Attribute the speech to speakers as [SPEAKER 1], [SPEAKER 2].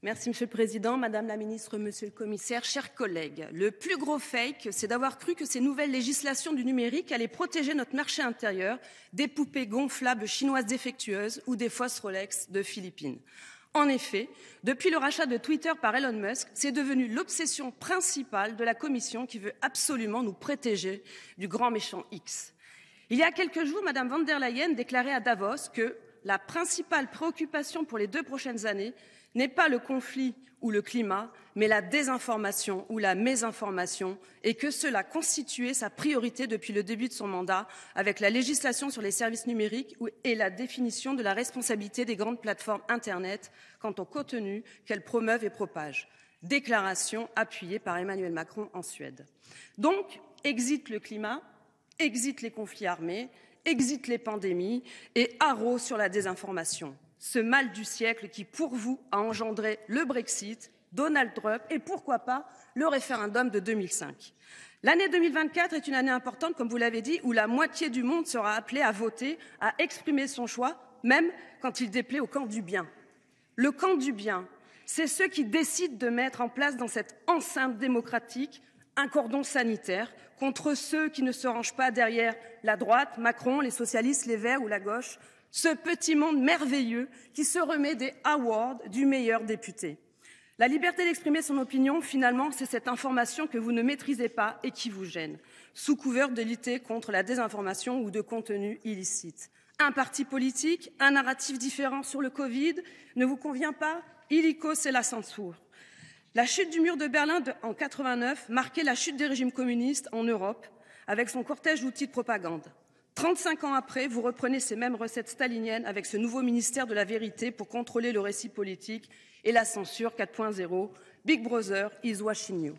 [SPEAKER 1] Merci Monsieur le Président, Madame la Ministre, Monsieur le Commissaire, chers collègues. Le plus gros fake, c'est d'avoir cru que ces nouvelles législations du numérique allaient protéger notre marché intérieur des poupées gonflables chinoises défectueuses ou des fausses Rolex de Philippines. En effet, depuis le rachat de Twitter par Elon Musk, c'est devenu l'obsession principale de la Commission qui veut absolument nous protéger du grand méchant X. Il y a quelques jours, Madame von der Leyen déclarait à Davos que la principale préoccupation pour les 2 prochaines années n'est pas le conflit ou le climat, mais la désinformation ou la mésinformation, et que cela constituait sa priorité depuis le début de son mandat, avec la législation sur les services numériques et la définition de la responsabilité des grandes plateformes Internet quant au contenu qu'elles promeuvent et propagent. Déclaration appuyée par Emmanuel Macron en Suède. Donc, exit le climat, exit les conflits armés, exit les pandémies et haro sur la désinformation. Ce mal du siècle qui, pour vous, a engendré le Brexit, Donald Trump et pourquoi pas le référendum de 2005. L'année 2024 est une année importante, comme vous l'avez dit, où la moitié du monde sera appelée à voter, à exprimer son choix, même quand il déplaît au camp du bien. Le camp du bien, c'est ceux qui décident de mettre en place dans cette enceinte démocratique un cordon sanitaire contre ceux qui ne se rangent pas derrière la droite, Macron, les socialistes, les Verts ou la gauche, ce petit monde merveilleux qui se remet des awards du meilleur député. La liberté d'exprimer son opinion, finalement, c'est cette information que vous ne maîtrisez pas et qui vous gêne, sous couvert de lutter contre la désinformation ou de contenu illicite. Un parti politique, un narratif différent sur le Covid ne vous convient pas? Illico, c'est la censure. La chute du mur de Berlin en 89 marquait la chute des régimes communistes en Europe avec son cortège d'outils de propagande. 35 ans après, vous reprenez ces mêmes recettes staliniennes avec ce nouveau ministère de la vérité pour contrôler le récit politique et la censure 4.0. Big Brother is watching you.